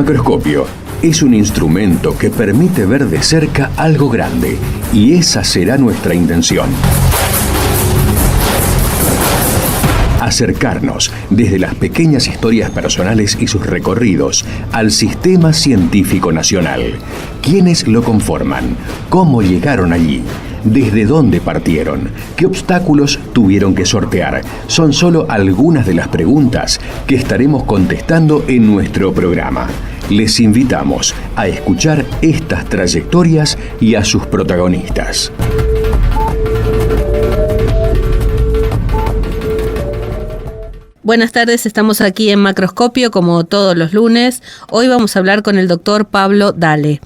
Macroscopio es un instrumento que permite ver de cerca algo grande, y esa será nuestra intención. Acercarnos desde las pequeñas historias personales y sus recorridos al sistema científico nacional. ¿Quiénes lo conforman? ¿Cómo llegaron allí? ¿Desde dónde partieron? ¿Qué obstáculos tuvieron que sortear? Son solo algunas de las preguntas que estaremos contestando en nuestro programa. Les invitamos a escuchar estas trayectorias y a sus protagonistas. Buenas tardes, estamos aquí en Macroscopio como todos los lunes. Hoy vamos a hablar con el doctor Pablo Dale.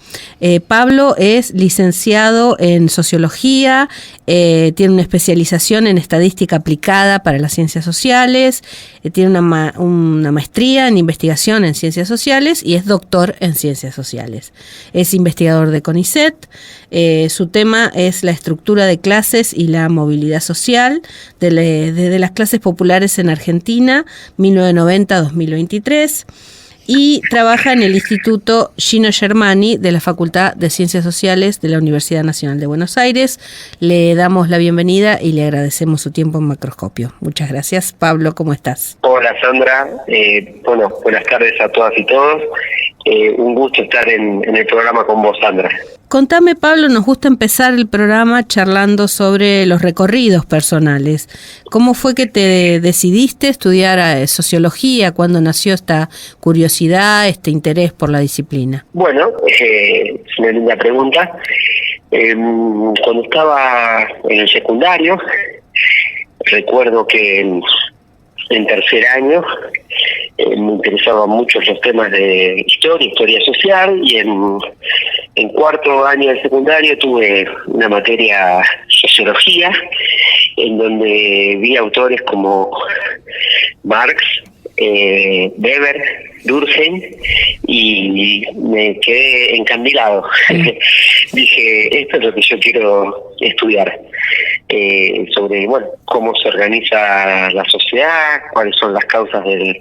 Pablo es licenciado en Sociología, tiene una especialización en Estadística Aplicada para las Ciencias Sociales, tiene una maestría en Investigación en Ciencias Sociales y es doctor en Ciencias Sociales. Es investigador de CONICET. Su tema es la estructura de clases y la movilidad social desde las clases populares en Argentina, 1990-2023, y trabaja en el Instituto Gino Germani de la Facultad de Ciencias Sociales de la Universidad Nacional de Buenos Aires. Le damos la bienvenida y le agradecemos su tiempo en Macroscopio. Muchas gracias. Pablo, ¿cómo estás? Hola, Sandra. Buenas tardes a todas y todos. Un gusto estar en el programa con vos, Sandra. Contame, Pablo, nos gusta empezar el programa charlando sobre los recorridos personales. ¿Cómo fue que te decidiste estudiar sociología? ¿Cuándo nació esta curiosidad, este interés por la disciplina? Bueno, es una linda pregunta. Cuando estaba en el secundario, recuerdo que en tercer año me interesaban mucho los temas de historia social, y en cuarto año del secundario tuve una materia sociología, en donde vi autores como Marx, Weber, Durkheim, y me quedé encandilado. Dije, esto es lo que yo quiero estudiar, sobre cómo se organiza la sociedad, cuáles son las causas del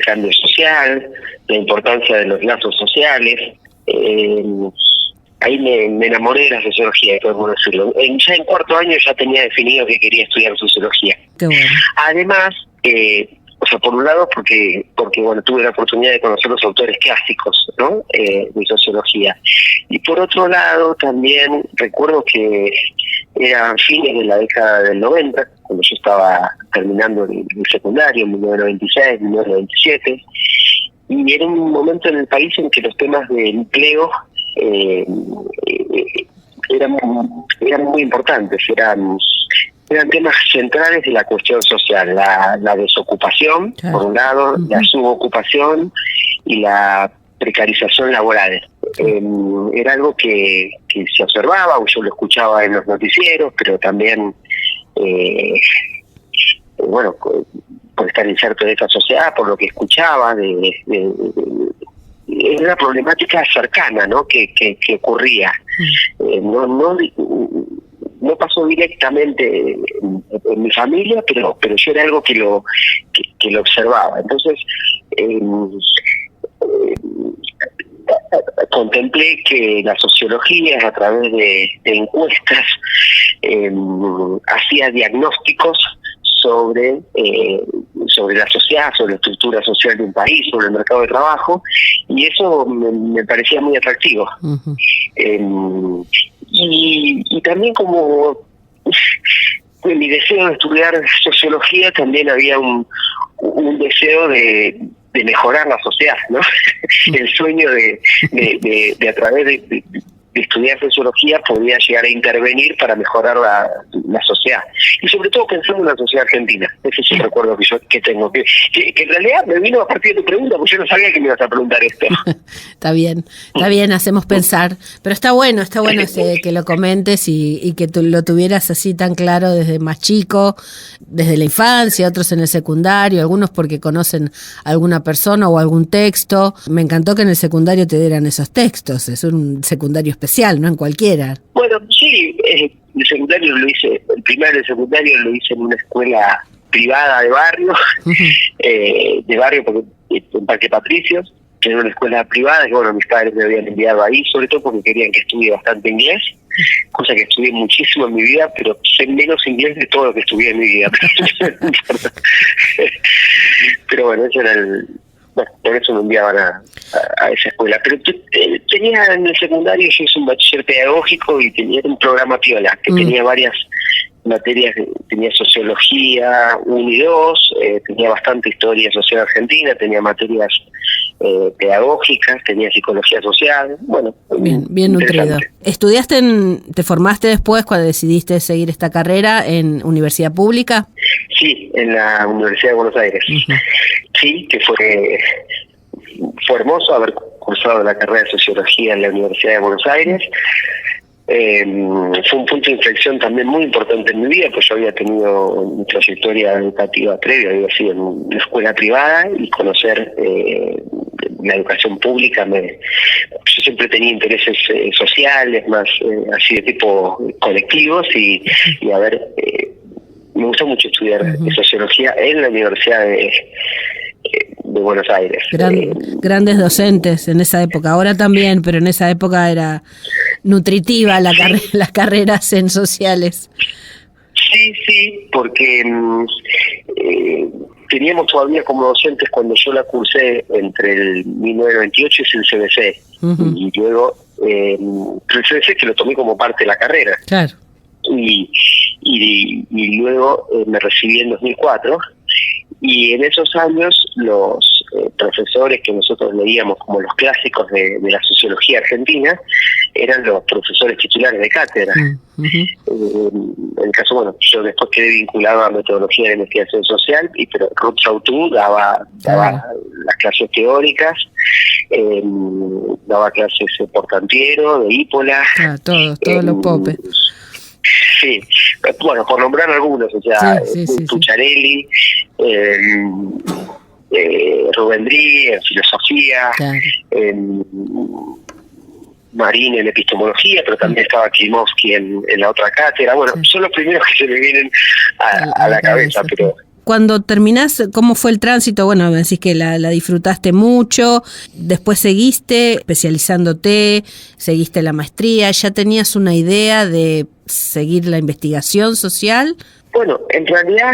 cambio social, la importancia de los lazos sociales. Ahí me enamoré de la sociología, podemos decirlo. Ya en cuarto año ya tenía definido que quería estudiar sociología. Qué bueno. Además, por un lado, porque tuve la oportunidad de conocer los autores clásicos, ¿no? De sociología. Y por otro lado, también recuerdo que eran fines de la década del 90, cuando yo estaba terminando el secundario, en 1996, 1997, y era un momento en el país en que los temas de empleo eran muy importantes, eran temas centrales de la cuestión social, la desocupación, claro, por un lado, la subocupación y la precarización laboral. Era algo que se observaba, o yo lo escuchaba en los noticieros, pero también, por estar inserto en esta sociedad, por lo que escuchaba, era una problemática cercana, ¿no? que ocurría. No pasó directamente en mi familia, pero yo era algo que lo observaba. Entonces, contemplé que la sociología, a través de encuestas, hacía diagnósticos sobre la sociedad, sobre la estructura social de un país, sobre el mercado de trabajo, y eso me parecía muy atractivo. Uh-huh. Y también, como en mi deseo de estudiar sociología, también había un deseo de mejorar la sociedad, ¿no? El sueño de a través de estudiar sociología podía llegar a intervenir para mejorar la sociedad. Y sobre todo pensando en la sociedad argentina. Ese es el recuerdo que tengo. Que en realidad me vino a partir de tu pregunta, porque yo no sabía que me ibas a preguntar esto. Está bien, hacemos pensar. Pero está bueno que lo comentes y que tú lo tuvieras así tan claro desde más chico, desde la infancia, otros en el secundario, algunos porque conocen a alguna persona o algún texto. Me encantó que en el secundario te dieran esos textos. Es un secundario especial, no en cualquiera. Bueno, sí, el secundario lo hice, el primario y el secundario lo hice en una escuela privada de barrio, porque en Parque Patricios, en una escuela privada, que bueno, mis padres me habían enviado ahí, sobre todo porque querían que estudie bastante inglés, cosa que estudié muchísimo en mi vida, pero sé menos inglés de todo lo que estudié en mi vida. Pero bueno, ese era bueno, por eso me enviaban a esa escuela. Pero tenía en el secundario, yo hice un bachiller pedagógico y tenía un programa piola, que tenía varias materias, tenía sociología 1 y 2, tenía bastante historia social argentina, tenía materias pedagógicas, tenía psicología social, bueno. Bien nutrido. ¿Te formaste después cuando decidiste seguir esta carrera en universidad pública? Sí, en la Universidad de Buenos Aires. Uh-huh. Sí, que fue hermoso haber cursado la carrera de sociología en la Universidad de Buenos Aires. Fue un punto de inflexión también muy importante en mi vida, pues yo había tenido mi trayectoria educativa previa, había sido en una escuela privada, y conocer la educación pública, yo siempre tenía intereses sociales, más así de tipo colectivos, y a ver, me gustó mucho estudiar sociología en la Universidad de Buenos Aires. Grandes docentes en esa época, ahora también, pero en esa época era nutritiva las carreras en sociales. Sí, porque teníamos todavía como docentes, cuando yo la cursé entre el 1998 y el CBC, y luego el CBC que lo tomé como parte de la carrera. Claro. Y luego me recibí en 2004, y en esos años los profesores que nosotros leíamos como los clásicos de la sociología argentina eran los profesores titulares de cátedra. En el caso, bueno, yo después quedé vinculado a metodología de investigación social, pero Ruth Sautou daba las clases teóricas, daba clases por Tantiero, de Ípola. Todos los popes. Sí, bueno, por nombrar algunos, o sea, Pucciarelli, Rubén Drí en filosofía, Marín en epistemología, pero también estaba Klimovsky en la otra cátedra. Bueno, son los primeros que se me vienen a la cabeza, pero... Cuando terminás, ¿cómo fue el tránsito? Bueno, me decís que la disfrutaste mucho, después seguiste especializándote, seguiste la maestría, ¿ya tenías una idea de seguir la investigación social? Bueno, en realidad,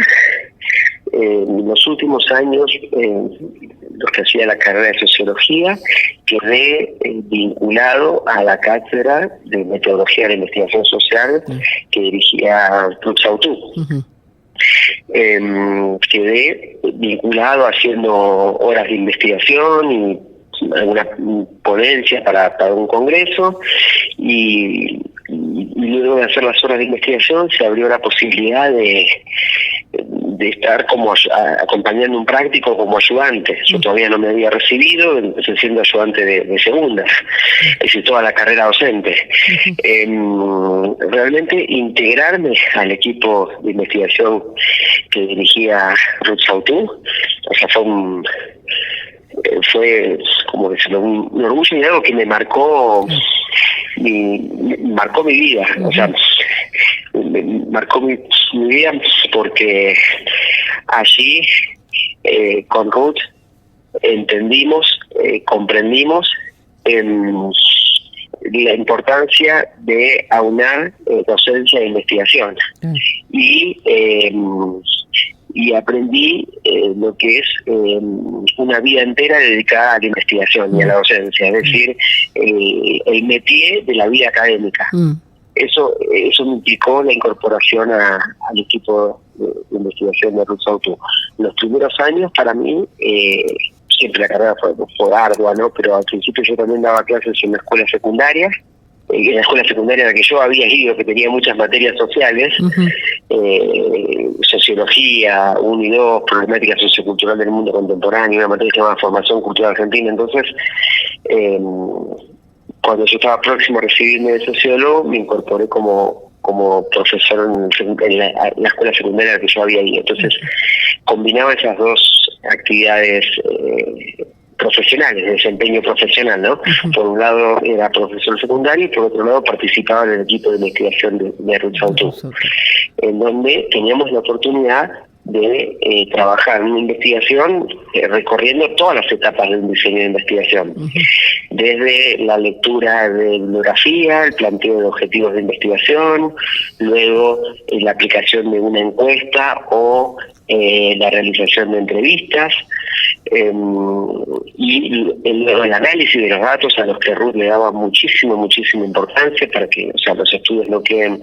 en los últimos años, los que hacía la carrera de sociología, quedé vinculado a la cátedra de metodología de la investigación social que dirigía Ruth Sautou. Quedé vinculado haciendo horas de investigación y alguna ponencia para un congreso, y luego de hacer las horas de investigación se abrió la posibilidad de estar como acompañando un práctico como ayudante. Yo todavía no me había recibido, empecé siendo ayudante de segunda, hice toda la carrera docente. Realmente integrarme al equipo de investigación que dirigía Ruth Sautou, o sea, fue como decirlo, un orgullo y algo que me marcó mi vida. O sea, me marcó mi vida porque allí con Ruth comprendimos la importancia de aunar docencia e investigación, y aprendí lo que es una vida entera dedicada a la investigación y a la docencia, es decir, el métier de la vida académica. Eso me implicó la incorporación al equipo de investigación de Ruth Sautou. Los primeros años para mí, siempre la carrera fue ardua, ¿no? Pero al principio yo también daba clases en la escuela secundaria, en la escuela secundaria en la que yo había ido, que tenía muchas materias sociales, sociología 1 y 2, problemática sociocultural del mundo contemporáneo, una materia que se llama formación cultural argentina. Entonces, cuando yo estaba próximo a recibirme de sociólogo, me incorporé como profesor en la escuela secundaria en la que yo había ido. Entonces, combinaba esas dos actividades profesionales, de desempeño profesional, ¿no? Por un lado era profesor secundario y por otro lado participaba en el equipo de investigación de Ruth Sautou, en donde teníamos la oportunidad de trabajar en una investigación recorriendo todas las etapas del diseño de investigación, desde la lectura de bibliografía, el planteo de objetivos de investigación, luego la aplicación de una encuesta o la realización de entrevistas, y el análisis de los datos, a los que Ruth le daba muchísima importancia para que, o sea, los estudios no queden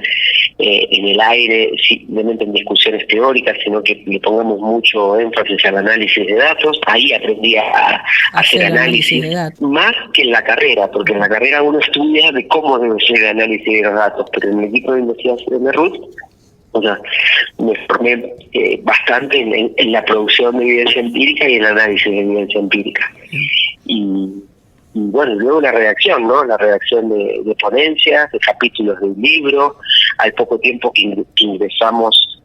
en el aire, simplemente en discusiones teóricas, sino que le pongamos mucho énfasis al análisis de datos. Ahí aprendí a hacer análisis de datos, más que en la carrera, porque en la carrera uno estudia de cómo debe ser el análisis de los datos, pero en el equipo de investigación de Ruth, o sea, me formé bastante en la producción de evidencia empírica y el análisis de evidencia empírica. Y bueno, luego la redacción, ¿no? La redacción de ponencias, de capítulos de un libro. Al poco tiempo que ingresamos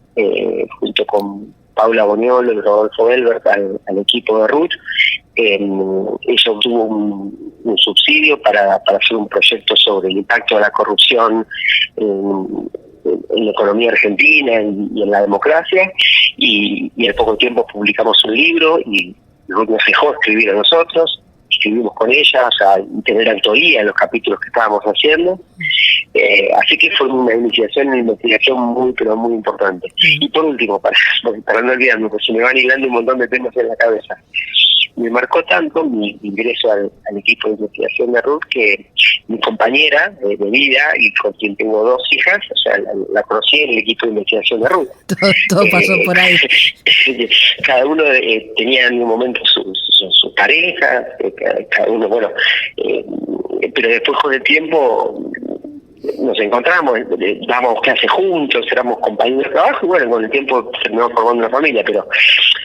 junto con Paula Boniolo y Rodolfo Elbert al equipo de Ruth, ella obtuvo un subsidio para hacer un proyecto sobre el impacto de la corrupción en la economía argentina y en la democracia, y al poco tiempo publicamos un libro y Ruth nos dejó escribir a nosotros, escribimos con ella, o sea, y tener autoría en los capítulos que estábamos haciendo. Así que fue una iniciación en investigación muy importante. Y por último, para no olvidarme, porque se me van hilando un montón de temas en la cabeza, me marcó tanto mi ingreso al equipo de investigación de Ruth que mi compañera de vida, y con quien tengo 2 hijas, o sea, la conocí en el equipo de investigación de Ruth. Todo pasó por ahí. Cada uno tenía en un momento su pareja, cada uno, bueno, pero después con el tiempo nos encontramos, dábamos clases juntos, éramos compañeros de trabajo, y bueno, con el tiempo terminamos formando una familia, pero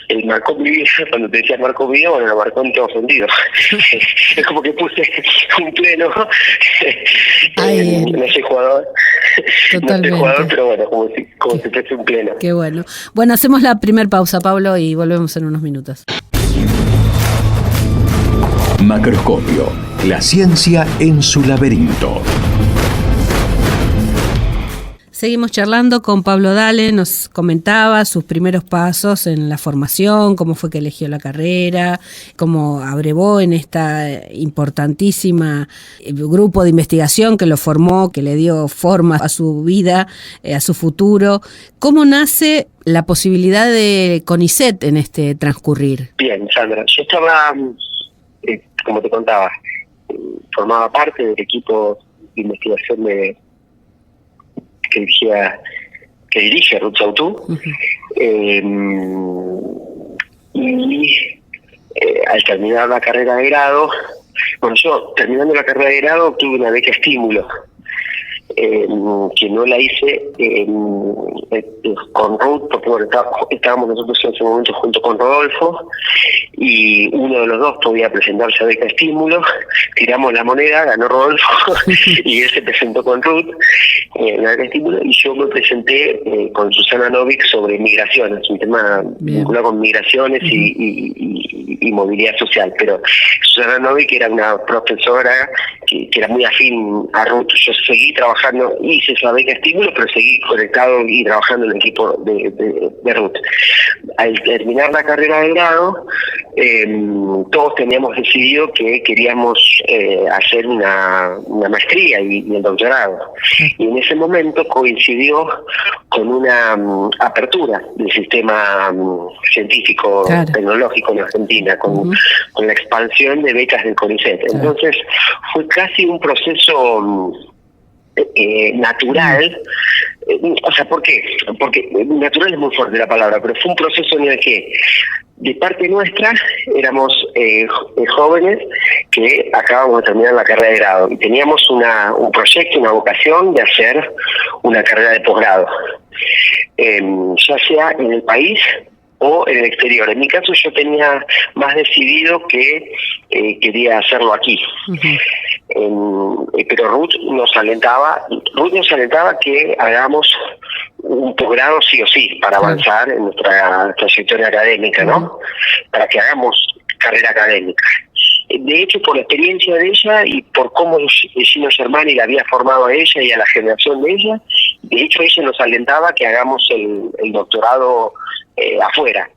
el marcó mi vida, cuando te decía marcó mi vida, bueno, lo marcó en todo sentido. Es como que puse un pleno en ese jugador. Totalmente. No ese jugador, pero bueno, como si fuese un pleno. Qué bueno. Bueno, hacemos la primer pausa, Pablo, y volvemos en unos minutos. Macroscopio, la ciencia en su laberinto. Seguimos charlando con Pablo Dale, nos comentaba sus primeros pasos en la formación, cómo fue que eligió la carrera, cómo abrevó en esta importantísima grupo de investigación que lo formó, que le dio forma a su vida, a su futuro. ¿Cómo nace la posibilidad de CONICET en este transcurrir? Bien, Sandra, yo estaba, como te contaba, formaba parte del equipo de investigación que dirige Ruth Sautú, y al terminar la carrera de grado, bueno, yo terminando la carrera de grado obtuve una beca estímulo, que no la hice con Ruth, porque bueno, estábamos nosotros en ese momento junto con Rodolfo, y uno de los dos podía presentarse a beca estímulo, tiramos la moneda, ganó Rodolfo, y él se presentó con Ruth, la beca estímulo, y yo me presenté con Susana Novik sobre migraciones, un tema vinculado con migraciones y movilidad social, pero Susana Novik era una profesora que era muy afín a Ruth. Yo seguí trabajando, hice esa beca estímulo, pero seguí conectado y trabajando en el equipo de Ruth. Al terminar la carrera de grado, todos teníamos decidido que queríamos hacer una maestría y el doctorado. Y en ese momento coincidió con una apertura del sistema científico tecnológico en Argentina, con la expansión de becas del CONICET. Entonces fue casi un proceso natural. O sea, ¿por qué? Porque natural es muy fuerte la palabra, pero fue un proceso en el que de parte nuestra éramos jóvenes que acabábamos de terminar la carrera de grado y teníamos un proyecto, una vocación de hacer una carrera de posgrado, ya sea en el país o en el exterior. En mi caso yo tenía más decidido que quería hacerlo aquí. Pero Ruth nos alentaba que hagamos un posgrado sí o sí para avanzar en nuestra trayectoria académica, ¿no? Para que hagamos carrera académica. De hecho, por la experiencia de ella y por cómo Gino Germani la había formado a ella y a la generación de ella, de hecho ella nos alentaba que hagamos el doctorado afuera.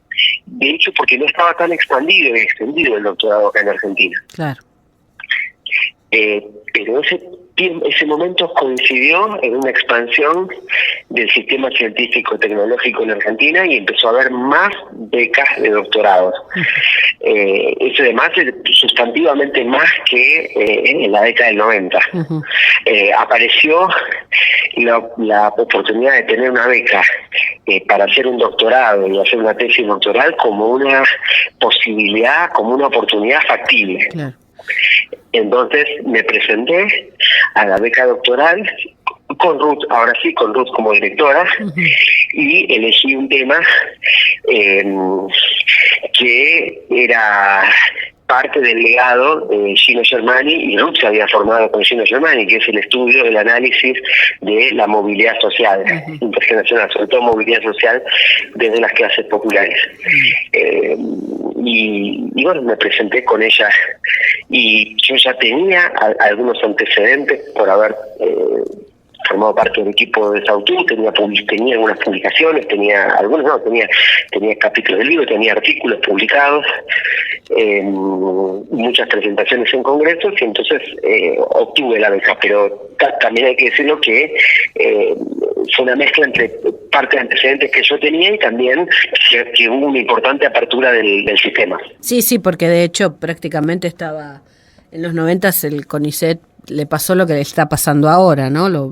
De hecho, porque no estaba tan extendido el doctorado acá en Argentina. Claro. Pero ese momento coincidió en una expansión del sistema científico-tecnológico en Argentina y empezó a haber más becas de doctorados. Eso además es sustantivamente más que en la década del 90. Uh-huh. Apareció la oportunidad de tener una beca para hacer un doctorado y hacer una tesis doctoral como una posibilidad, como una oportunidad factible. Claro. Entonces me presenté a la beca doctoral con Ruth, ahora sí, con Ruth como directora, uh-huh. Y elegí un tema que era parte del legado de Gino Germani, y Ruth se había formado con Gino Germani, que es el estudio, el análisis de la movilidad social, uh-huh. intergeneracional, sobre todo movilidad social desde las clases populares. Uh-huh. Y bueno, me presenté con ella, y yo ya tenía algunos antecedentes por haber formado parte del equipo de Sautú, tenía algunas publicaciones, tenía capítulos de libro, tenía artículos publicados, muchas presentaciones en congresos, y entonces obtuve la beca, pero también hay que decirlo que fue una mezcla entre parte de antecedentes que yo tenía y también que hubo una importante apertura del sistema. Sí, porque de hecho prácticamente estaba en los 90s el CONICET le pasó lo que le está pasando ahora, ¿no?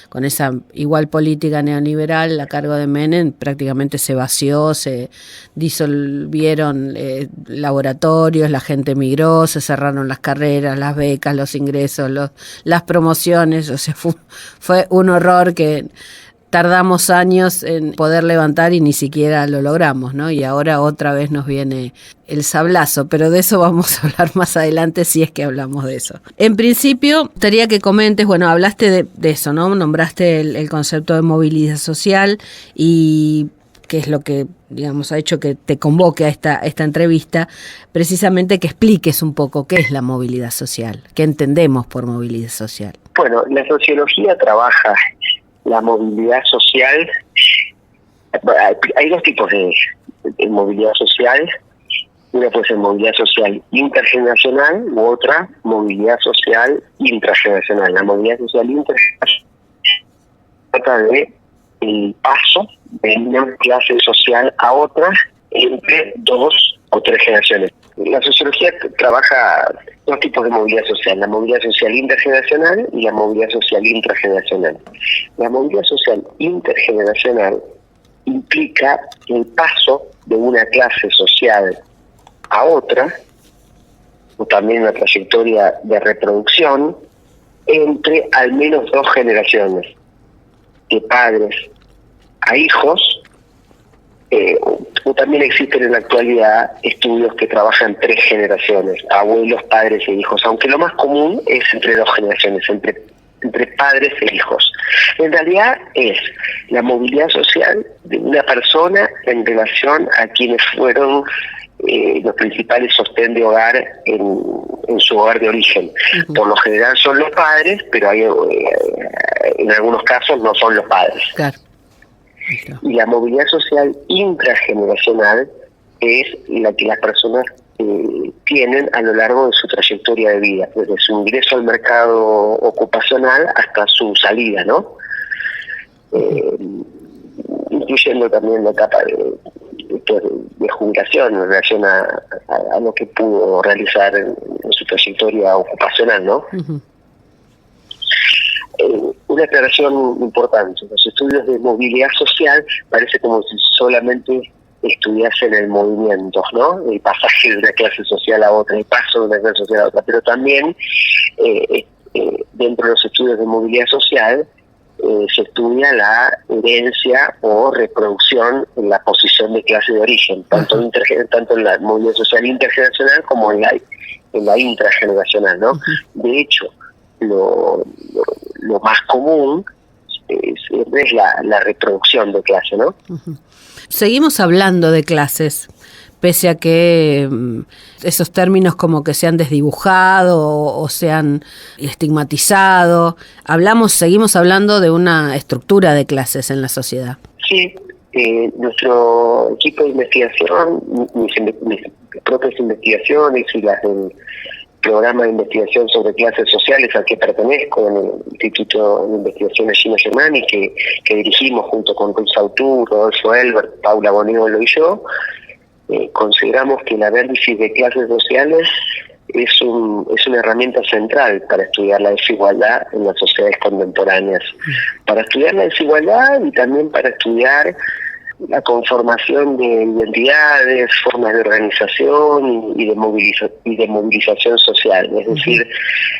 Con esa igual política neoliberal a cargo de Menem, prácticamente se vació, se disolvieron laboratorios, la gente migró, se cerraron las carreras, las becas, los ingresos, las promociones, o sea, fue un horror que tardamos años en poder levantar y ni siquiera lo logramos, ¿no? Y ahora otra vez nos viene el sablazo, pero de eso vamos a hablar más adelante si es que hablamos de eso. En principio, me gustaría que comentes, bueno, hablaste de eso, ¿no? Nombraste el concepto de movilidad social y qué es lo que, digamos, ha hecho que te convoque a esta entrevista, precisamente que expliques un poco qué es la movilidad social, qué entendemos por movilidad social. Bueno, la sociología trabaja la movilidad social. Hay dos tipos de movilidad social. Una puede ser movilidad social intergeneracional u otra movilidad social intrageneracional. La movilidad social intrageneracional trata de el paso de una clase social a otra entre 2 o 3 generaciones. La sociología trabaja dos tipos de movilidad social: la movilidad social intergeneracional y la movilidad social intrageneracional. La movilidad social intergeneracional implica el paso de una clase social a otra, o también una trayectoria de reproducción entre al menos 2 generaciones, de padres a hijos. O también existen en la actualidad estudios que trabajan 3 generaciones, abuelos, padres e hijos, aunque lo más común es entre 2 generaciones, entre padres e hijos. En realidad es la movilidad social de una persona en relación a quienes fueron los principales sostén de hogar en su hogar de origen. Uh-huh. Por lo general son los padres, pero hay en algunos casos no son los padres. Claro. Y la movilidad social intrageneracional es la que las personas tienen a lo largo de su trayectoria de vida, desde su ingreso al mercado ocupacional hasta su salida, ¿no? Incluyendo también la etapa de jubilación en relación a lo que pudo realizar en su trayectoria ocupacional, ¿no? Uh-huh. Una aclaración importante: los estudios de movilidad social parece como si solamente estudiasen el movimiento, ¿no? El pasaje de una clase social a otra, el paso de una clase social a otra, pero también dentro de los estudios de movilidad social se estudia la herencia o reproducción en la posición de clase de origen, tanto en la movilidad social intergeneracional como en la intrageneracional, ¿no? De hecho, lo más común es la reproducción de clase, ¿no? Uh-huh. Seguimos hablando de clases, pese a que esos términos como que se han desdibujado o se han estigmatizado. Seguimos hablando de una estructura de clases en la sociedad. Sí, Nuestro equipo de investigación, mis propias investigaciones y las del programa de investigación sobre clases sociales al que pertenezco, en el Instituto de Investigación Gino Germani, que dirigimos junto con Ruth Sautur, Rodolfo Elbert, Paula Boniolo y yo, consideramos que el análisis de clases sociales es una herramienta central para estudiar la desigualdad en las sociedades contemporáneas, para estudiar la desigualdad y también para estudiar la conformación de identidades, formas de organización y de movilización social, es decir,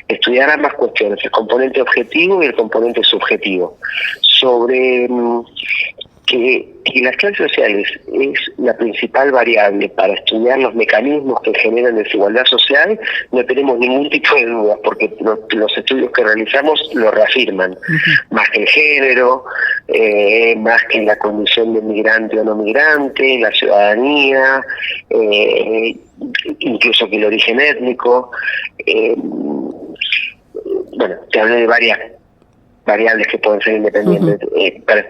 estudiar ambas cuestiones, el componente objetivo y el componente subjetivo, sobre que las clases sociales es la principal variable para estudiar los mecanismos que generan desigualdad social. No tenemos ningún tipo de dudas, porque los estudios que realizamos lo reafirman, más que el género, más que la condición de migrante o no migrante, la ciudadanía, incluso que el origen étnico. Bueno, te hablé de varias variables que pueden ser independientes.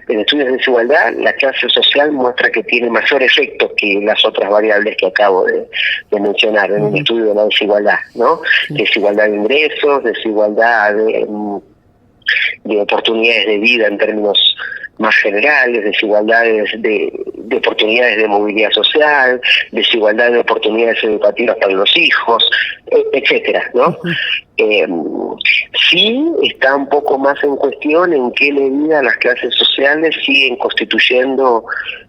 En estudios de desigualdad, la clase social muestra que tiene mayor efecto que las otras variables que acabo de mencionar en el estudio de la desigualdad, ¿no? Desigualdad de ingresos, desigualdad de oportunidades de vida en términos más generales, desigualdades de oportunidades de movilidad social, desigualdad de oportunidades educativas para los hijos, etcétera, ¿no? Sí está un poco más en cuestión en qué medida las clases sociales siguen constituyendo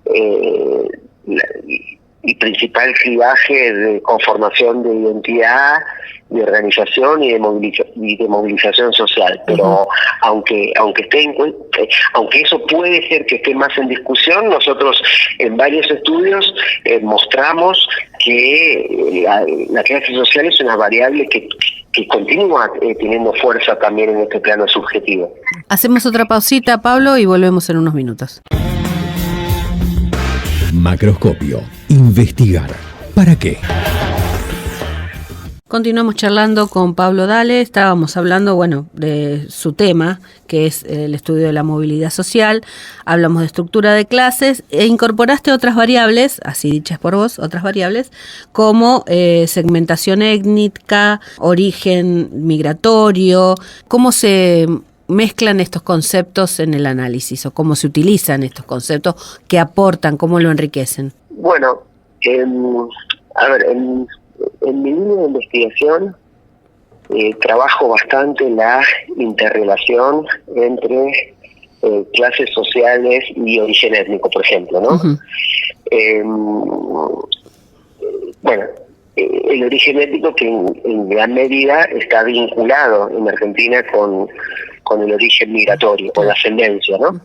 el principal clivaje de conformación de identidad, de organización y de movilización social, pero aunque eso puede ser que esté más en discusión, nosotros en varios estudios mostramos que la clase social es una variable que continúa teniendo fuerza también en este plano subjetivo. Hacemos otra pausita, Pablo, y volvemos en unos minutos. Macroscopio. Investigar. ¿Para qué? Continuamos charlando con Pablo Dale. Estábamos hablando, de su tema, que es el estudio de la movilidad social. Hablamos de estructura de clases e incorporaste otras variables, así dichas por vos, otras variables, como segmentación étnica, origen migratorio. ¿Cómo se mezclan estos conceptos en el análisis o cómo se utilizan estos conceptos, qué aportan, cómo lo enriquecen? Bueno, en mi línea de investigación trabajo bastante la interrelación entre clases sociales y origen étnico, por ejemplo, ¿no? El origen étnico que en gran medida está vinculado en Argentina con el origen migratorio, con la ascendencia, ¿no?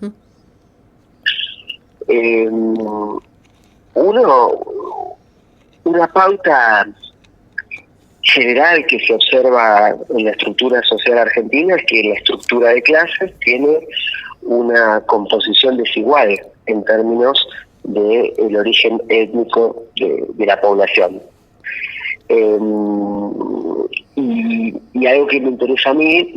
Una pauta general que se observa en la estructura social argentina es que la estructura de clases tiene una composición desigual en términos del origen étnico de la población. Y algo que me interesa a mí,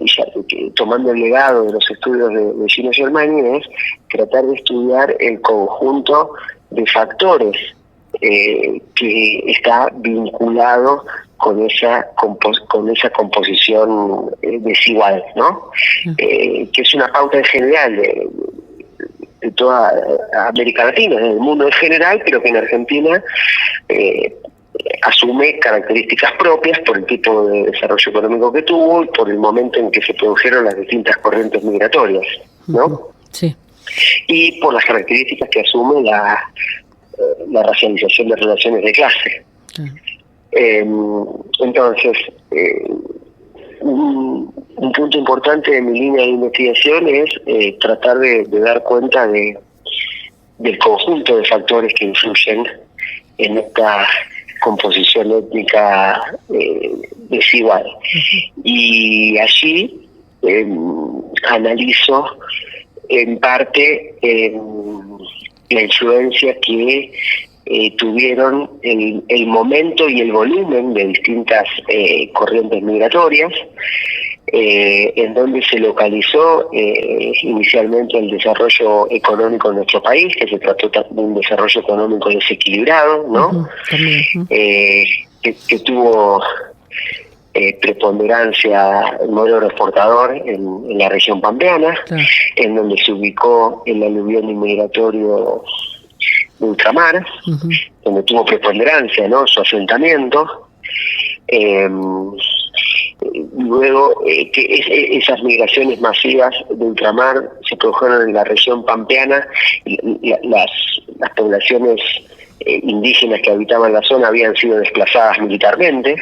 tomando el legado de los estudios de Gino Germani, es tratar de estudiar el conjunto de factores que está vinculado con esa composición desigual, ¿no? Que es una pauta en general de toda América Latina, del mundo en general, pero que en Argentina asume características propias por el tipo de desarrollo económico que tuvo y por el momento en que se produjeron las distintas corrientes migratorias, ¿no? Sí. Y por las características que asume la racialización de relaciones de clase. Entonces, un punto importante de mi línea de investigación es tratar de dar cuenta del conjunto de factores que influyen en esta composición étnica desigual. Y allí analizo en parte la influencia que tuvieron el momento y el volumen de distintas corrientes migratorias, en donde se localizó inicialmente el desarrollo económico en nuestro país, que se trató de un desarrollo económico desequilibrado, ¿no? Que tuvo preponderancia el modelo exportador en la región pampeana, en donde se ubicó el aluvión inmigratorio de ultramar, donde tuvo preponderancia, ¿no?, su asentamiento. Luego que esas migraciones masivas de ultramar se produjeron en la región pampeana. Las poblaciones indígenas que habitaban la zona habían sido desplazadas militarmente.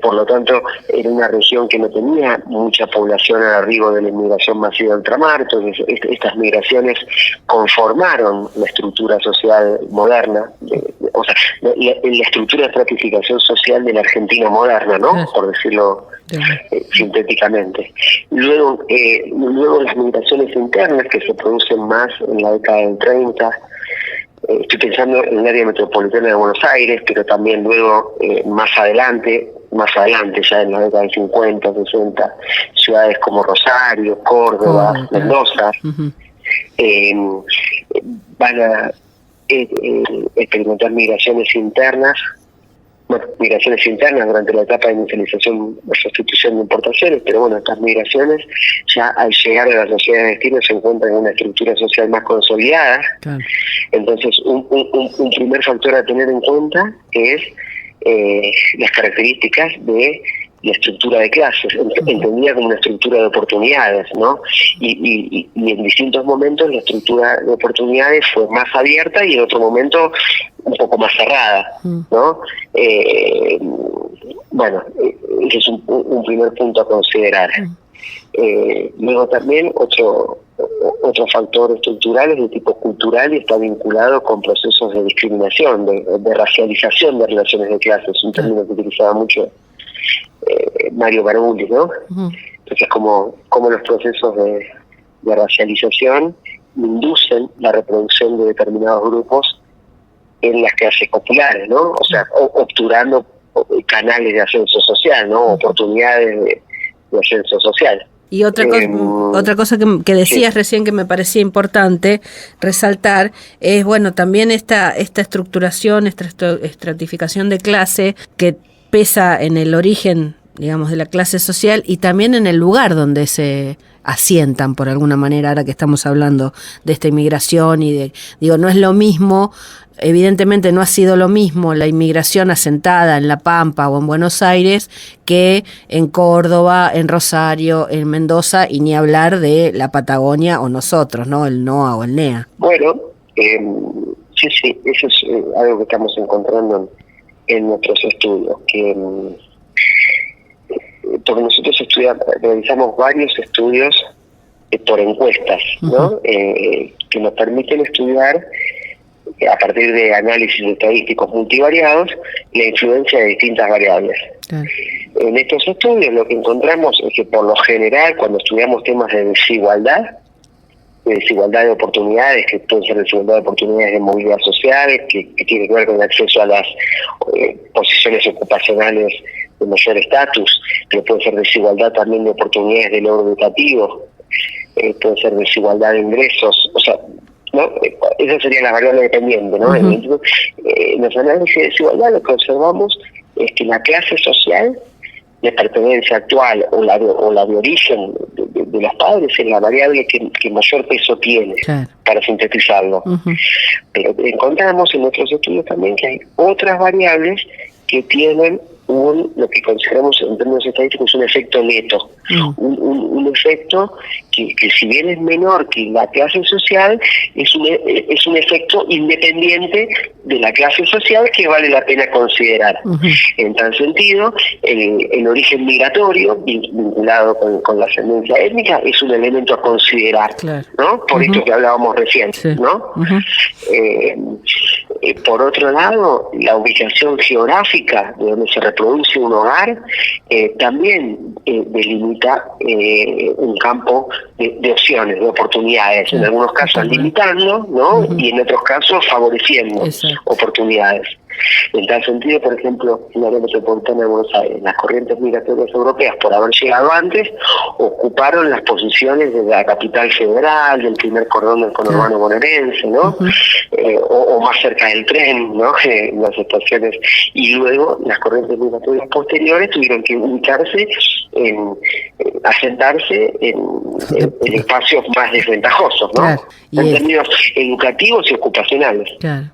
Por lo tanto, era una región que no tenía mucha población al arribo de la inmigración masiva de ultramar. Entonces, estas migraciones conformaron la estructura social moderna, la estructura de estratificación social de la Argentina moderna, ¿no? Por decirlo sintéticamente. Luego las migraciones internas, que se producen más en la década del 30. Estoy pensando en el área metropolitana de Buenos Aires, pero también luego más adelante, ya en la década del 50, 60, ciudades como Rosario, Córdoba, Mendoza, van a experimentar migraciones internas durante la etapa de inicialización o sustitución de importaciones, pero bueno, estas migraciones ya al llegar a la sociedad de destino se encuentran en una estructura social más consolidada. Entonces un primer factor a tener en cuenta es las características de la estructura de clases, entendida como una estructura de oportunidades, ¿no? Y en distintos momentos la estructura de oportunidades fue más abierta y en otro momento un poco más cerrada, ¿no? Ese es un primer punto a considerar. Luego también otro factor estructural es de tipo cultural y está vinculado con procesos de discriminación, de racialización de relaciones de clases, un término que utilizaba mucho Mario Barbulis, ¿no? Entonces, como los procesos de racialización inducen la reproducción de determinados grupos en las clases populares, ¿no? O sea, obturando canales de ascenso social, ¿no? Oportunidades de ascenso social. Y otra cosa que decías recién que me parecía importante resaltar es, bueno, también esta estructuración, esta estratificación de clase que pesa en el origen, digamos, de la clase social y también en el lugar donde se asientan, por alguna manera, ahora que estamos hablando de esta inmigración no es lo mismo, evidentemente no ha sido lo mismo la inmigración asentada en La Pampa o en Buenos Aires que en Córdoba, en Rosario, en Mendoza, y ni hablar de la Patagonia o nosotros, ¿no? El NOA o el NEA. Bueno, sí, eso es algo que estamos encontrando en nuestros estudios, porque nosotros realizamos varios estudios por encuestas, ¿no? Que nos permiten estudiar a partir de análisis estadísticos multivariados la influencia de distintas variables. En estos estudios lo que encontramos es que por lo general cuando estudiamos temas de desigualdad de oportunidades, que pueden ser desigualdad de oportunidades de movilidad social, que tiene que ver con el acceso a las posiciones ocupacionales de mayor estatus, pero puede ser desigualdad también de oportunidades de logro educativo, puede ser desigualdad de ingresos, o sea, ¿no? Esa sería la variable dependiente, ¿no? En los análisis de desigualdad lo que observamos es que la clase social de pertenencia actual o la de origen de los padres es la variable que mayor peso tiene, para sintetizarlo. Pero encontramos en nuestros estudios también que hay otras variables que tienen lo que consideramos en términos estadísticos un efecto neto, un efecto que si bien es menor que la clase social, es un efecto independiente de la clase social que vale la pena considerar. En tal sentido, el origen migratorio vinculado con la ascendencia étnica es un elemento a considerar, ¿no? Por esto que hablábamos recién, ¿no? Por otro lado, la ubicación geográfica de donde se reproduce un hogar también delimita un campo de opciones, de oportunidades, en algunos casos limitando, ¿no? Y en otros casos favoreciendo oportunidades. En tal sentido, por ejemplo, en la área metropolitana de Buenos Aires, las corrientes migratorias europeas, por haber llegado antes, ocuparon las posiciones de la capital federal, del primer cordón del conurbano bonaerense, ¿no? O más cerca del tren, ¿no? En las estaciones. Y luego las corrientes migratorias posteriores tuvieron que ubicarse asentarse en espacios más desventajosos, ¿no? Claro. En términos educativos y ocupacionales. Claro.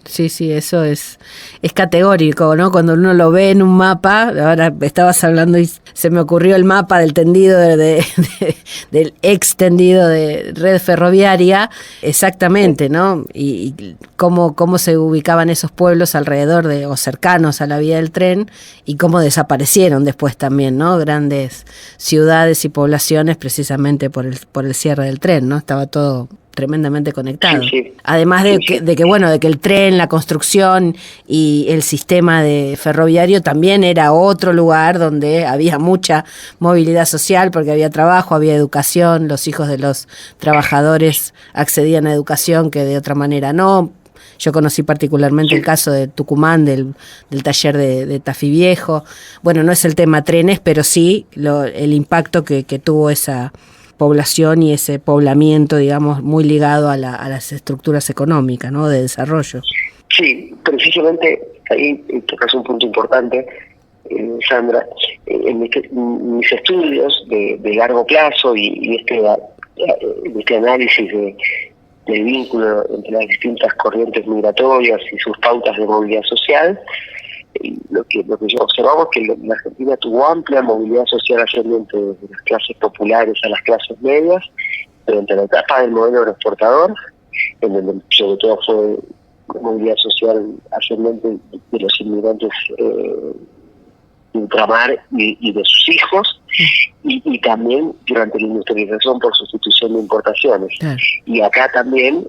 Sí, eso es categórico, ¿no? Cuando uno lo ve en un mapa, ahora estabas hablando y se me ocurrió el mapa del tendido del extendido de red ferroviaria, exactamente, ¿no? Y cómo se ubicaban esos pueblos alrededor o cercanos a la vía del tren y cómo desaparecieron después también, ¿no? Grandes ciudades y poblaciones precisamente por el cierre del tren, ¿no? Estaba todo tremendamente conectado. Sí. Además de que el tren, la construcción y el sistema de ferroviario también era otro lugar donde había mucha movilidad social porque había trabajo, había educación, los hijos de los trabajadores accedían a educación que de otra manera no. Yo conocí particularmente el caso de Tucumán, del taller de Tafí Viejo. Bueno, no es el tema trenes, pero sí el impacto que tuvo esa población y ese poblamiento, digamos, muy ligado a las estructuras económicas, ¿no? De desarrollo. Sí, precisamente ahí tocas un punto importante, Sandra. En mis estudios de largo plazo y este análisis del vínculo entre las distintas corrientes migratorias y sus pautas de movilidad social, lo que observamos es que la Argentina tuvo amplia movilidad social ascendente desde las clases populares a las clases medias durante la etapa del modelo agroexportador, en donde sobre todo fue movilidad social ascendente de los inmigrantes de ultramar y de sus hijos, y también durante la industrialización por sustitución de importaciones. Y acá también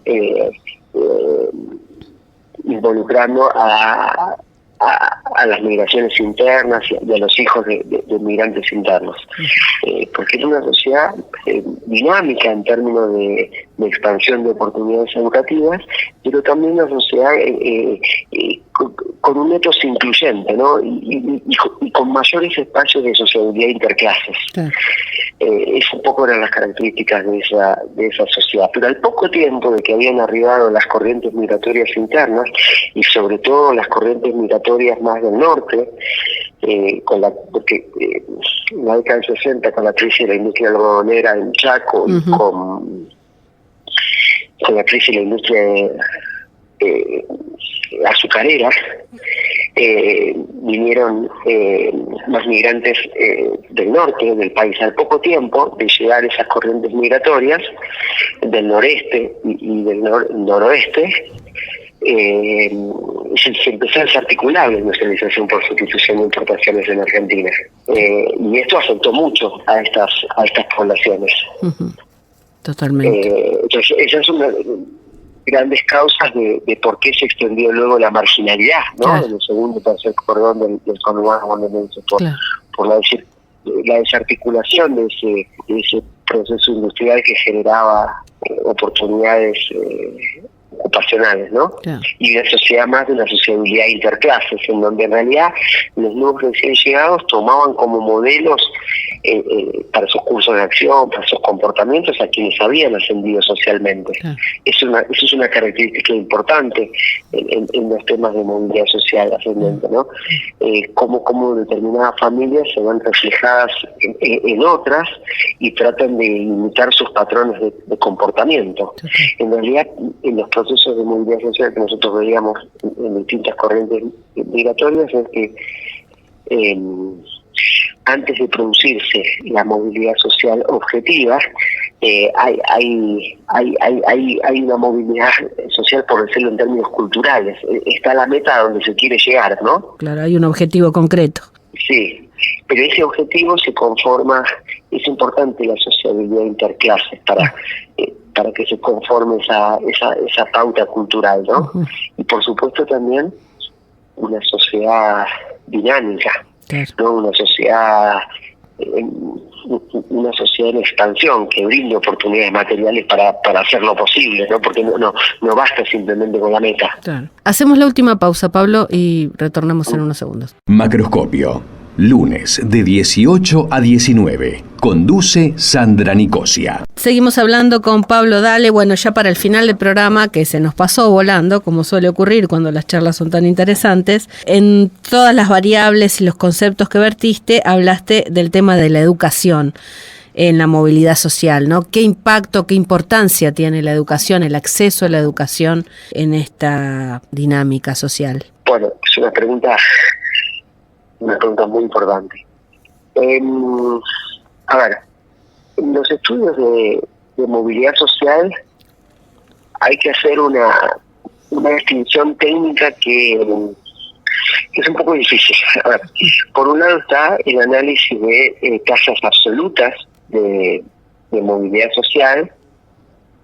involucrando a las migraciones internas y a los hijos de migrantes internos, porque es una sociedad dinámica en términos de expansión de oportunidades educativas, pero también una sociedad con un ethos incluyente, ¿no? Y con mayores espacios de sociabilidad interclases. Es un poco eran las características de esa sociedad. Pero al poco tiempo de que habían arribado las corrientes migratorias internas, y sobre todo las corrientes migratorias más del norte, porque en la década del 60, con la crisis de la industria algodonera en Chaco, y con la crisis de la industria azucarera, vinieron más migrantes del norte del país. Al poco tiempo de llegar esas corrientes migratorias del noreste y del noroeste, se empezó a desarticular la industrialización por sustitución de importaciones en Argentina, y esto afectó mucho a estas poblaciones. Totalmente. Entonces, esa es una grandes causas de por qué se extendió luego la marginalidad, ¿no? Claro. En el segundo y tercer cordón del conurbano bonaerense, por la desarticulación de ese proceso industrial que generaba oportunidades ocupacionales, ¿no? Claro. Y una sociedad más de una sociabilidad interclases, en donde en realidad los nuevos recién llegados tomaban como modelos para sus cursos de acción, para sus comportamientos, a quienes habían ascendido socialmente. Claro. Eso es una característica importante en los temas de movilidad social ascendente, ¿no? Cómo determinadas familias se van reflejadas en otras y tratan de imitar sus patrones de comportamiento. En realidad, en los procesos de movilidad social que nosotros veíamos en distintas corrientes migratorias, es que antes de producirse la movilidad social objetiva, hay una movilidad social, por decirlo en términos culturales. Está la meta a donde se quiere llegar, ¿no? Claro, hay un objetivo concreto. Sí, pero ese objetivo se conforma, es importante la sociabilidad interclases para que se conforme esa pauta cultural, ¿no? Uh-huh. Y por supuesto también una sociedad dinámica, claro, ¿no? Una sociedad una sociedad en expansión que brinde oportunidades materiales para hacerlo posible, ¿no? Porque no basta simplemente con la meta. Claro. Hacemos la última pausa, Pablo, y retornamos en unos segundos. Macroscopio, lunes de 18 a 19. Conduce Sandra Nicosia. Seguimos hablando con Pablo Dale. Bueno, ya para el final del programa, que se nos pasó volando, como suele ocurrir cuando las charlas son tan interesantes, en todas las variables y los conceptos que vertiste, hablaste del tema de la educación en la movilidad social, ¿no? ¿Qué impacto, qué importancia tiene la educación, el acceso a la educación en esta dinámica social? Bueno, es una pregunta muy importante. A ver, en los estudios de movilidad social hay que hacer una distinción técnica que es un poco difícil. A ver, por un lado está el análisis de tasas absolutas de movilidad social,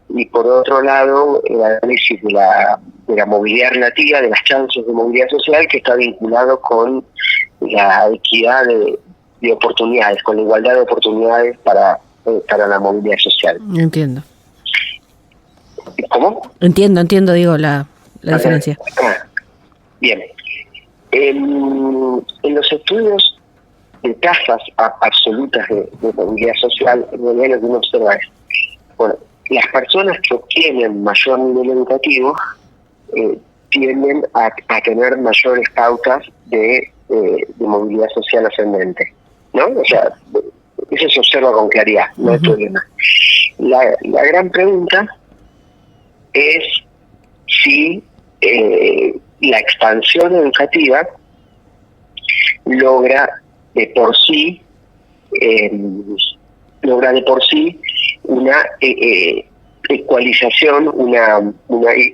y por otro lado el análisis de la movilidad relativa, de las chances de movilidad social, que está vinculado con la equidad de oportunidades, con la igualdad de oportunidades para la movilidad social. Entiendo. ¿Cómo? Entiendo, digo, la diferencia. Bien. En los estudios de tasas absolutas de movilidad social, en realidad lo que uno observa es, bueno, las personas que obtienen mayor nivel educativo tienden a tener mayores pautas de movilidad social ascendente, ¿no? O sea, eso se observa con claridad, no hay problema. La gran pregunta es si la expansión educativa logra de por sí una ecualización, una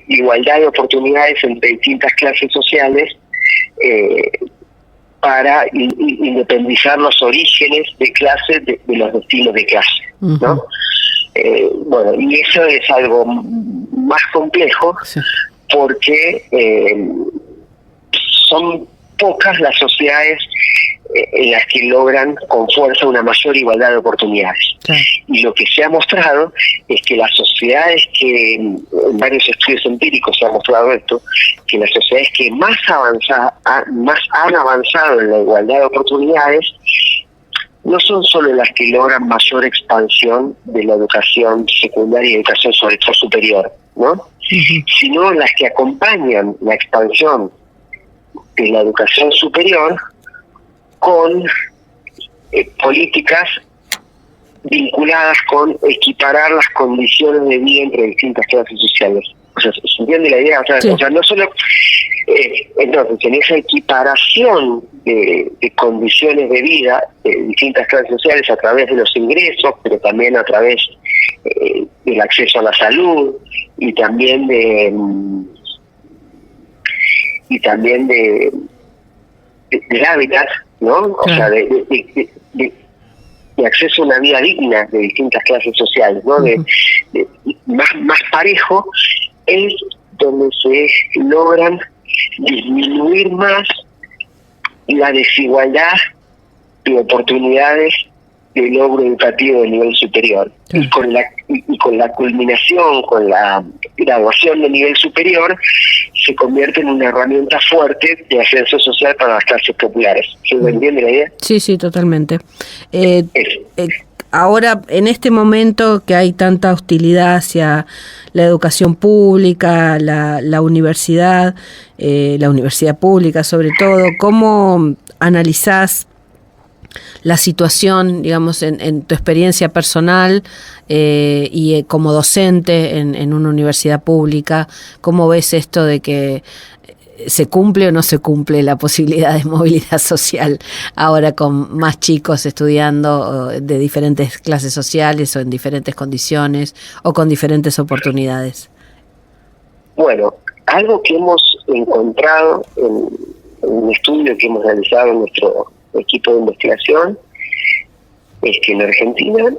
igualdad de oportunidades entre distintas clases sociales para independizar los orígenes de clase de los destinos de clase, ¿no? Bueno, y eso es algo más complejo, sí, porque son pocas las sociedades en las que logran con fuerza una mayor igualdad de oportunidades. Sí. Y lo que se ha mostrado es que las sociedades que, en varios estudios empíricos se ha mostrado esto, que las sociedades que más han avanzado en la igualdad de oportunidades no son solo las que logran mayor expansión de la educación secundaria y educación sobre todo superior, ¿no? Sino las que acompañan la expansión de la educación superior con políticas vinculadas con equiparar las condiciones de vida entre distintas clases sociales. O sea, ¿se entiende la idea? O sea, sí. O sea, no solo... entonces, en esa equiparación de condiciones de vida de distintas clases sociales a través de los ingresos, pero también a través del acceso a la salud y también del hábitat, ¿no? O sea, de acceso a una vida digna de distintas clases sociales, ¿no? Más parejo, es donde se logran disminuir más la desigualdad de oportunidades de logro educativo de nivel superior. Sí. Y con la culminación, con la graduación de nivel superior, se convierte en una herramienta fuerte de ascenso social para las clases populares. ¿Se me entiende la idea? Sí, totalmente. Ahora, en este momento que hay tanta hostilidad hacia la educación pública, la universidad pública sobre todo, ¿cómo analizás la situación, digamos, en tu experiencia personal y como docente en una universidad pública? ¿Cómo ves esto de que se cumple o no se cumple la posibilidad de movilidad social ahora con más chicos estudiando de diferentes clases sociales o en diferentes condiciones o con diferentes oportunidades? Bueno, algo que hemos encontrado en un estudio que hemos realizado en nuestro equipo de investigación es que en Argentina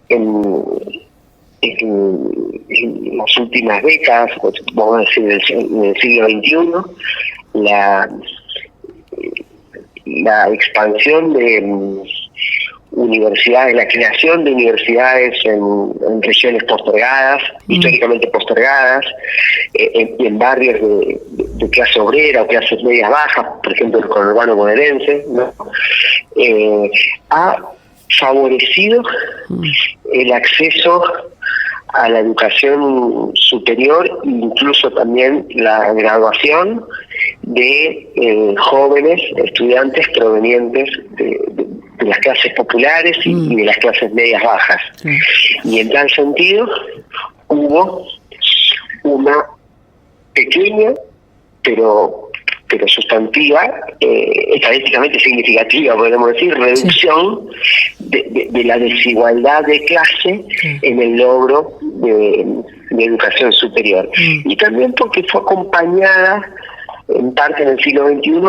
en las últimas décadas, vamos a decir en el siglo XXI, la expansión de universidades, la creación de universidades en regiones postergadas, históricamente postergadas, en barrios de clase obrera o clases medias bajas, por ejemplo el conurbano bonaerense, ¿no? Ha favorecido el acceso a la educación superior, incluso también la graduación de jóvenes estudiantes provenientes de las clases populares y de las clases medias bajas. Y en tal sentido hubo una pequeña pero sustantiva, estadísticamente significativa, podemos decir, reducción de la desigualdad de clase en el logro de educación superior. Y también porque fue acompañada en parte en el siglo XXI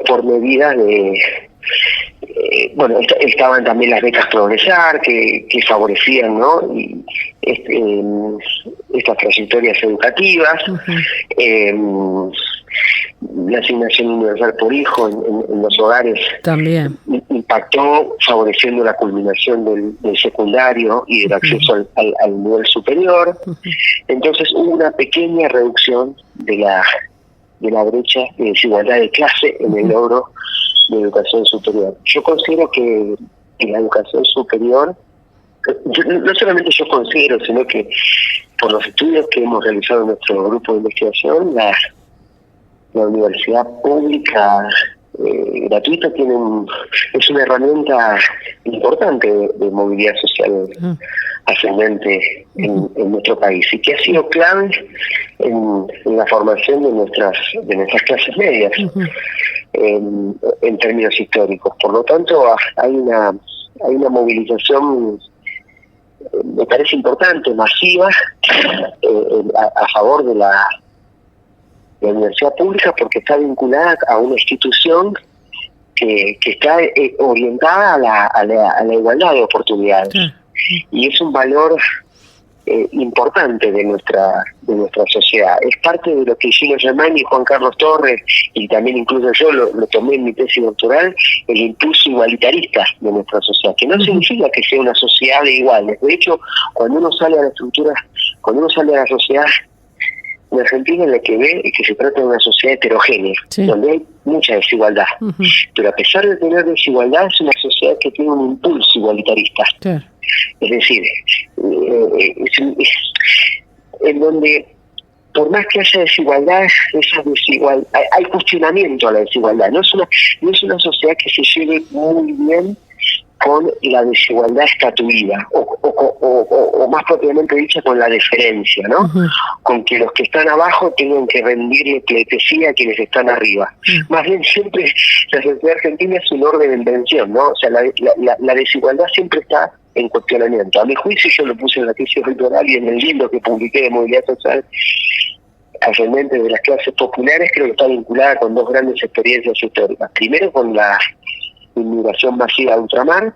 por medidas de... estaban también las becas Progresar que favorecían, ¿no? Estas trayectorias educativas, la asignación universal por hijo en los hogares también impactó favoreciendo la culminación del secundario y del acceso al nivel superior. Entonces hubo una pequeña reducción de la brecha de desigualdad de clase en el logro de educación superior. Yo considero que la educación superior, no solamente yo considero, sino que por los estudios que hemos realizado en nuestro grupo de investigación, la universidad pública gratuita es una herramienta importante de movilidad social ascendente en nuestro país, y que ha sido clave en la formación de nuestras clases medias en términos históricos. Por lo tanto, hay una movilización, me parece importante, masiva, a favor de la universidad pública, porque está vinculada a una institución que está orientada a la igualdad de oportunidades. Y es un valor importante de nuestra sociedad. Es parte de lo que Gino Germani y Juan Carlos Torres, y también incluso yo lo tomé en mi tesis doctoral, el impulso igualitarista de nuestra sociedad, que no significa que sea una sociedad de iguales. De hecho, cuando uno sale a la sociedad en Argentina, en la que ve que se trata de una sociedad heterogénea, donde hay mucha desigualdad. Pero a pesar de tener desigualdad, es una sociedad que tiene un impulso igualitarista. Es decir, en donde, por más que haya desigualdad, hay cuestionamiento a la desigualdad. No es una sociedad que se lleve muy bien con la desigualdad estatuida, o más propiamente dicha, con la deferencia, ¿no? Con que los que están abajo tengan que rendirle pleitesía a quienes están arriba. Más bien, siempre la sociedad argentina es un orden en tensión, ¿no? O sea, la desigualdad siempre está en cuestionamiento. A mi juicio, yo lo puse en la tesis doctoral y en el libro que publiqué de movilidad social ascendente de las clases populares, creo que está vinculada con dos grandes experiencias históricas. Primero, con la inmigración masiva de ultramar,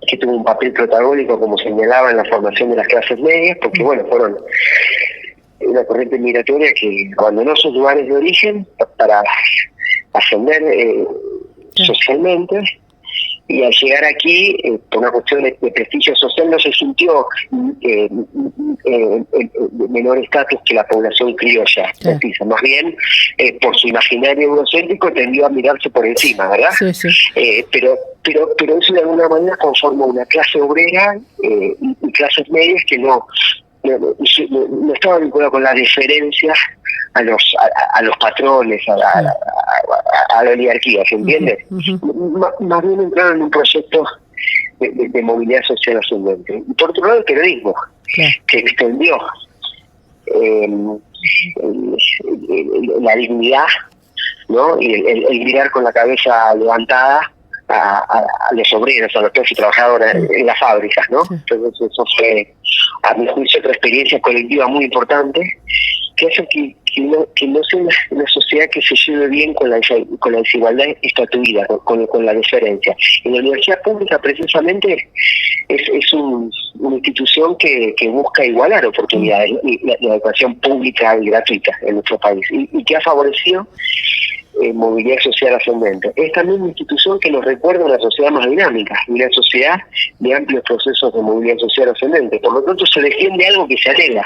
que tuvo un papel protagónico, como señalaba, en la formación de las clases medias, porque fueron una corriente migratoria que abandonó sus lugares de origen para ascender socialmente, y al llegar aquí, por una cuestión de prestigio social, no se sintió menor estatus que la población criolla. Más bien, por su imaginario eurocéntrico, tendió a mirarse por encima, ¿verdad? Pero eso de alguna manera conforma una clase obrera y clases medias que no estaba vinculada con la deferencia a los patrones, a la oligarquía, ¿se entiende? Más bien entraron en un proyecto de movilidad social ascendente. Y por otro lado, el periodismo, que extendió la dignidad, ¿no? Y el mirar con la cabeza levantada a los obreros, a los clases trabajadoras en las fábricas, ¿no? Entonces eso fue, a mi juicio, otra experiencia colectiva muy importante, que hace que no sea una sociedad que se lleve bien con la desigualdad estatuida, con la diferencia. En la universidad pública, precisamente, es una institución que busca igualar oportunidades, la educación pública y gratuita en nuestro país, y que ha favorecido movilidad social ascendente. Es también una institución que nos recuerda una sociedad más dinámica, una sociedad de amplios procesos de movilidad social ascendente. Por lo tanto, se defiende algo que se anhela,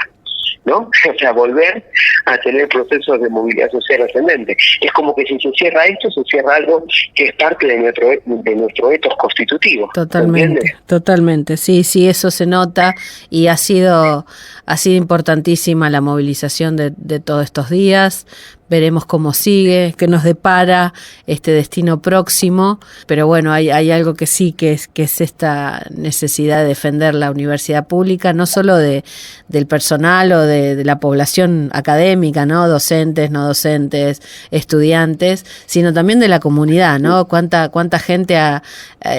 ¿no? O sea, volver a tener procesos de movilidad social ascendente. Es como que si se cierra esto, se cierra algo que es parte de nuestro etos constitutivo. Totalmente. Sí, eso se nota y ha sido importantísima la movilización de todos estos días. Veremos cómo sigue, qué nos depara este destino próximo, pero bueno, hay algo que sí, que es esta necesidad de defender la universidad pública, no solo del personal o de la población académica, ¿no? Docentes, no docentes, estudiantes, sino también de la comunidad, ¿no? Cuánta gente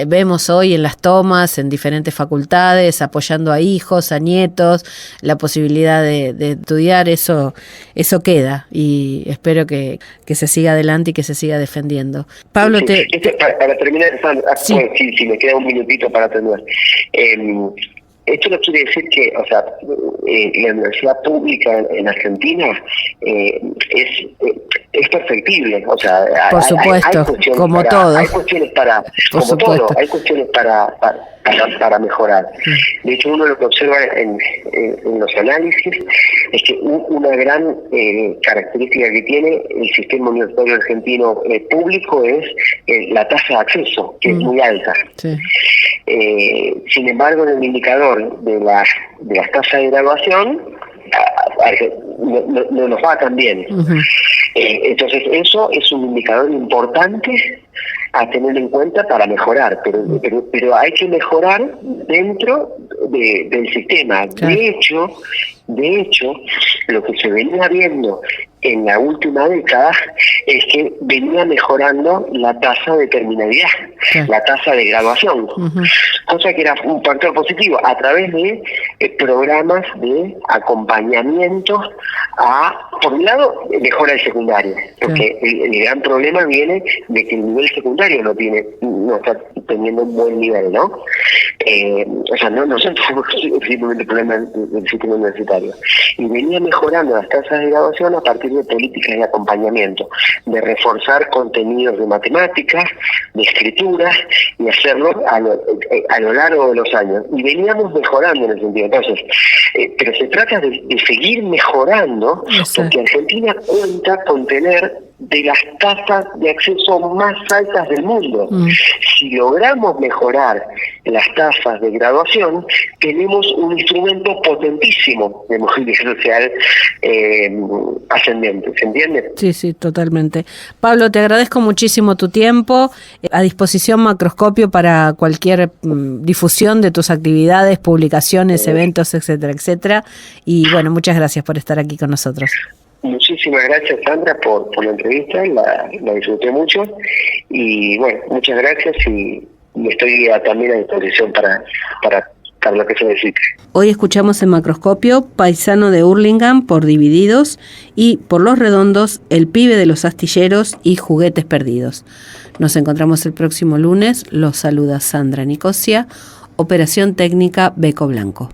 vemos hoy en las tomas, en diferentes facultades, apoyando a hijos, a nietos, la posibilidad de estudiar, eso queda, y espero que se siga adelante y que se siga defendiendo. Pablo, para terminar, sí. Si me queda un minutito para terminar. Esto no quiere decir que, o sea, la universidad pública en Argentina es perfectible, o sea, por supuesto, hay como todo. Hay cuestiones hay cuestiones para mejorar. De hecho, uno lo que observa en los análisis es que una gran característica que tiene el sistema universitario argentino público es la tasa de acceso, que es muy alta. Sí. Sin embargo, en el indicador de las tasas de graduación no nos va tan bien. Entonces, eso es un indicador importante a tener en cuenta para mejorar, pero hay que mejorar dentro del sistema. Claro. De hecho, lo que se venía viendo en la última década es que venía mejorando la tasa de terminalidad, la tasa de graduación, cosa que era un factor positivo a través de programas de acompañamiento por un lado, mejora el secundario, porque el gran problema viene de que el nivel secundario no está teniendo un buen nivel, ¿no? O sea, no son simplemente problemas del sistema universitario. Y venía mejorando las tasas de graduación a partir de políticas de acompañamiento, de reforzar contenidos de matemáticas, de escritura, y hacerlo a lo largo de los años. Y veníamos mejorando en ese sentido. Entonces, pero se trata de seguir mejorando, porque Argentina cuenta con tener de las tasas de acceso más altas del mundo. Si logramos mejorar las tasas de graduación, tenemos un instrumento potentísimo de movilidad social ascendente, ¿se entiende? Sí, totalmente. Pablo, te agradezco muchísimo tu tiempo. A disposición Macroscopio para cualquier difusión de tus actividades, publicaciones, eventos, etcétera. Y bueno, muchas gracias por estar aquí con nosotros. Muchísimas gracias, Sandra, por la entrevista, la disfruté mucho, y bueno, muchas gracias, y estoy también a disposición para lo que se necesite. Hoy escuchamos en Macroscopio Paisano de Hurlingham por Divididos y Por los Redondos, El pibe de los astilleros y Juguetes perdidos. Nos encontramos el próximo lunes. Los saluda Sandra Nicosia, Operación Técnica Beco Blanco.